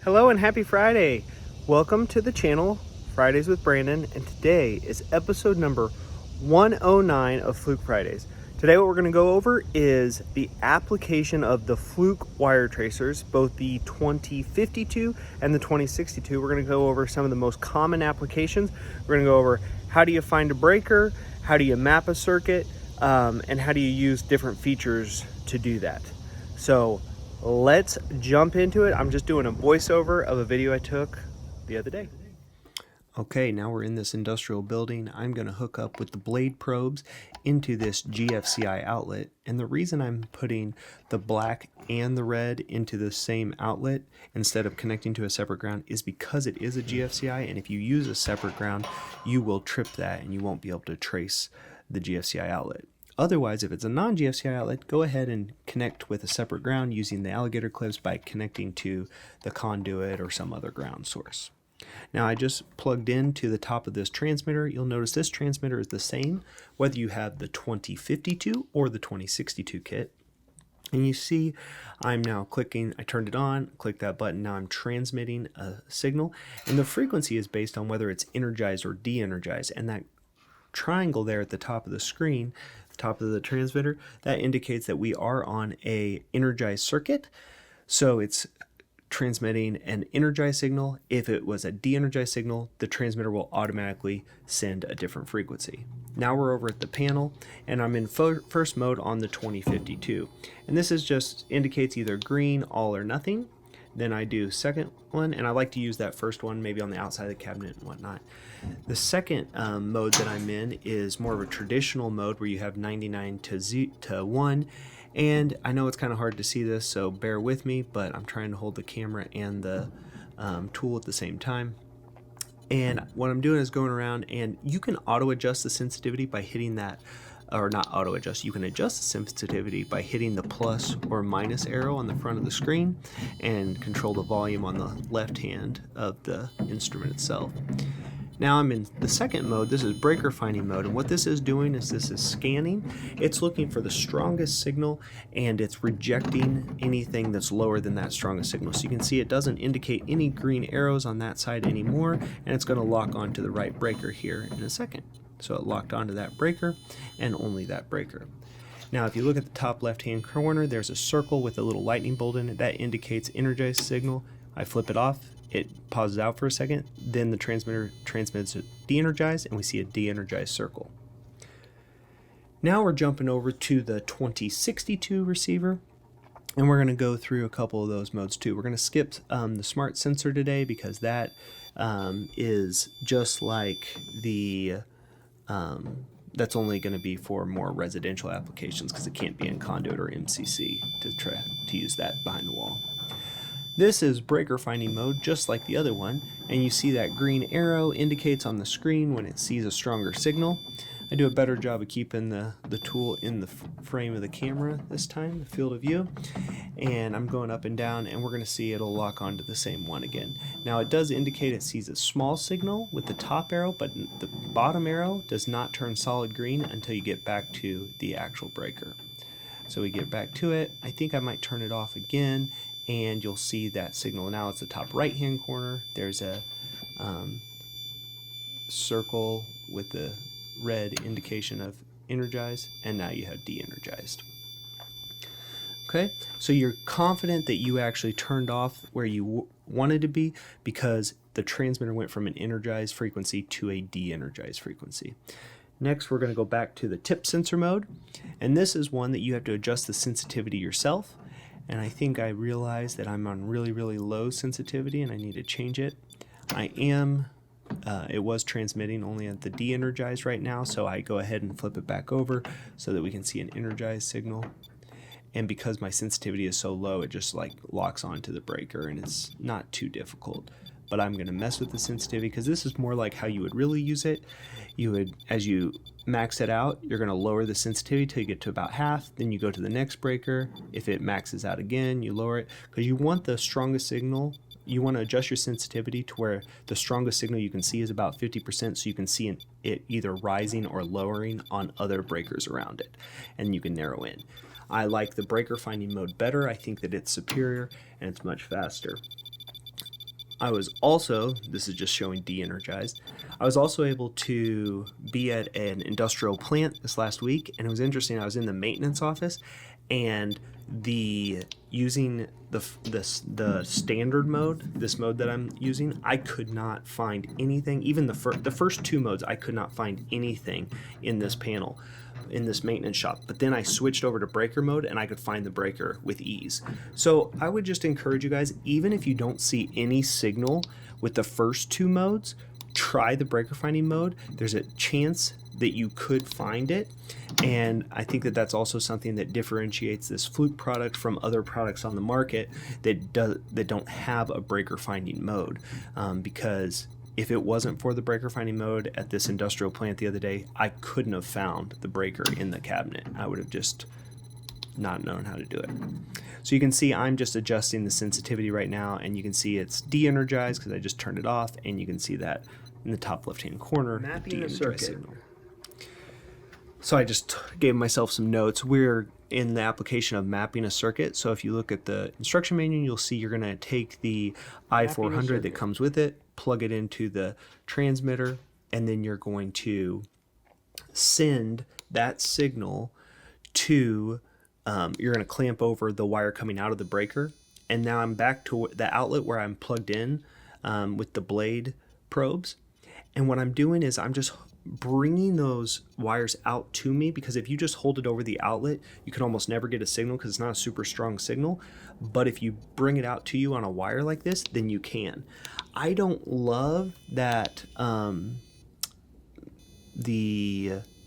Hello and happy Friday. Welcome to the channel, Fridays with Brandon, and today is episode number 109 of Fluke Fridays. Today what we're going to go over is the application of the Fluke wire tracers, both the 2052 and the 2062. We're going to go over some of the most common applications. We're going to go over how do you find a breaker, how do you map a circuit, and how do you use different features to do that. So let's jump into it. I'm just doing a voiceover of a video I took the other day. Okay, now we're in this industrial building. I'm going to hook up with the blade probes into this GFCI outlet. And the reason I'm putting the black and the red into the same outlet instead of connecting to a separate ground is because it is a GFCI, and if you use a separate ground, you will trip that and you won't be able to trace the GFCI outlet. Otherwise, if it's a non-GFCI outlet, go ahead and connect with a separate ground using the alligator clips by connecting to the conduit or some other ground source. Now I just plugged into the top of this transmitter. You'll notice this transmitter is the same whether you have the 2052 or the 2062 kit. And you see I'm now clicking, I turned it on, click that button, now I'm transmitting a signal. And the frequency is based on whether it's energized or de-energized. And that triangle there at the top of the screen, top of the transmitter, that indicates that we are on a energized circuit. So it's transmitting an energized signal. If it was a de-energized signal, the transmitter will automatically send a different frequency. Now we're over at the panel and I'm in first mode on the 2052. And this is just indicates either green, all or nothing. Then I do second one, and I like to use that first one maybe on the outside of the cabinet and whatnot. The second mode that I'm in is more of a traditional mode where you have 99 to 1, and I know it's kind of hard to see this, so bear with me, but I'm trying to hold the camera and the tool at the same time. And what I'm doing is going around, and you can auto adjust the sensitivity by hitting that, or not auto adjust, you can adjust the sensitivity by hitting the plus or minus arrow on the front of the screen and control the volume on the left hand of the instrument itself. Now I'm in the second mode. This is breaker finding mode, and what this is doing is this is scanning. It's looking for the strongest signal and it's rejecting anything that's lower than that strongest signal. So you can see it doesn't indicate any green arrows on that side anymore, and it's going to lock onto the right breaker here in a second. So it locked onto that breaker and only that breaker. Now if you look at the top left hand corner, there's a circle with a little lightning bolt in it that indicates energized signal. I flip it off, it pauses out for a second, then the transmitter transmits it de-energized and we see a de-energized circle. Now we're jumping over to the 2062 receiver, and we're going to go through a couple of those modes too. We're going to skip the smart sensor today because that is just like the that's only going to be for more residential applications because it can't be in conduit or MCC to use that behind the wall. This is breaker finding mode, just like the other one, and you see that green arrow indicates on the screen when it sees a stronger signal. I do a better job of keeping the tool in the frame of the camera this time, the field of view, and I'm going up and down, and we're going to see it'll lock onto the same one again. Now it does indicate it sees a small signal with the top arrow, but the bottom arrow does not turn solid green until you get back to the actual breaker. So we get back to it. I think I might turn it off again, and you'll see that signal. Now it's the top right hand corner. There's a circle with the red indication of energized, and now you have de-energized. Okay, so you're confident that you actually turned off where you wanted to be because the transmitter went from an energized frequency to a de-energized frequency. Next, we're going to go back to the tip sensor mode, and this is one that you have to adjust the sensitivity yourself. And I think I realized that I'm on really, really low sensitivity and I need to change it. I am, it was transmitting only at the de-energized right now, so I go ahead and flip it back over so that we can see an energized signal. And because my sensitivity is so low, it just like locks onto the breaker and it's not too difficult. But I'm going to mess with the sensitivity because this is more like how you would really use it. You would, as you max it out, you're going to lower the sensitivity till you get to about half. Then you go to the next breaker. If it maxes out again, you lower it because you want the strongest signal. You want to adjust your sensitivity to where the strongest signal you can see is about 50%, so you can see it either rising or lowering on other breakers around it, and you can narrow in. I like the breaker finding mode better. I think that it's superior and it's much faster. I was also, this is just showing de-energized, I was also able to be at an industrial plant this last week, and it was interesting. I was in the maintenance office, and using the standard mode, this mode that I'm using, I could not find anything. Even the first two modes, I could not find anything in this panel, in this maintenance shop. But then I switched over to breaker mode and I could find the breaker with ease. So I would just encourage you guys, even if you don't see any signal with the first two modes, try the breaker finding mode. There's a chance that you could find it, and I think that that's also something that differentiates this Fluke product from other products on the market that don't have a breaker finding mode, because if it wasn't for the breaker finding mode at this industrial plant the other day, I couldn't have found the breaker in the cabinet. I would have just not known how to do it. So you can see I'm just adjusting the sensitivity right now, and you can see it's de-energized because I just turned it off, and you can see that in the top left-hand corner, Mapping the circuit. signal. So I just gave myself some notes. We're in the application of mapping a circuit. So if you look at the instruction manual, you'll see you're going to take the i400 that comes with it, plug it into the transmitter, and then you're going to send that signal to, you're going to clamp over the wire coming out of the breaker. And now I'm back to the outlet where I'm plugged in with the blade probes. And what I'm doing is I'm just bringing those wires out to me, because if you just hold it over the outlet, you can almost never get a signal because it's not a super strong signal. But if you bring it out to you on a wire like this, then you can. I don't love that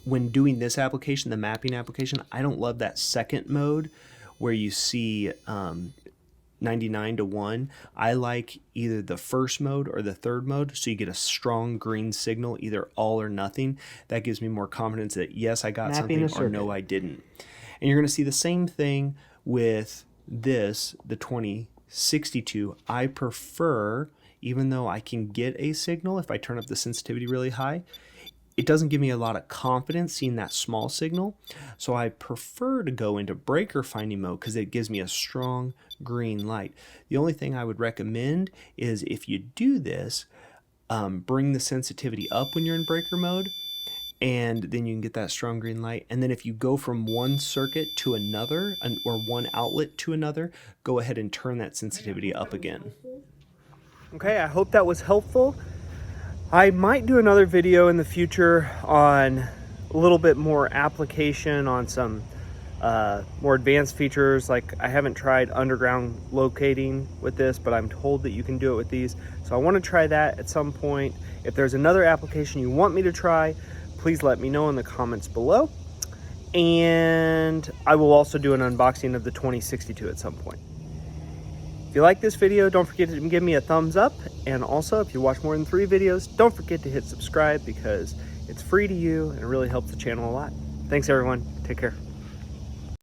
when doing this application, the mapping application, I don't love that second mode where you see 99 to 1. I like either the first mode or the third mode, so you get a strong green signal, either all or nothing. That gives me more confidence that yes, I got something, or no, I didn't. And you're going to see the same thing with this, the 2062. I prefer, even though I can get a signal if I turn up the sensitivity really high, it doesn't give me a lot of confidence seeing that small signal. So I prefer to go into breaker finding mode because it gives me a strong green light. The only thing I would recommend is if you do this, bring the sensitivity up when you're in breaker mode, and then you can get that strong green light. And then if you go from one circuit to another, or one outlet to another, go ahead and turn that sensitivity up again. Okay, I hope that was helpful. I might do another video in the future on a little bit more application on some more advanced features. Like, I haven't tried underground locating with this, but I'm told that you can do it with these. So I want to try that at some point. If there's another application you want me to try, please let me know in the comments below. And I will also do an unboxing of the 2062 at some point. If you like this video, don't forget to give me a thumbs up. And also, if you watch more than 3 videos, don't forget to hit subscribe because it's free to you and it really helps the channel a lot. Thanks everyone. Take care.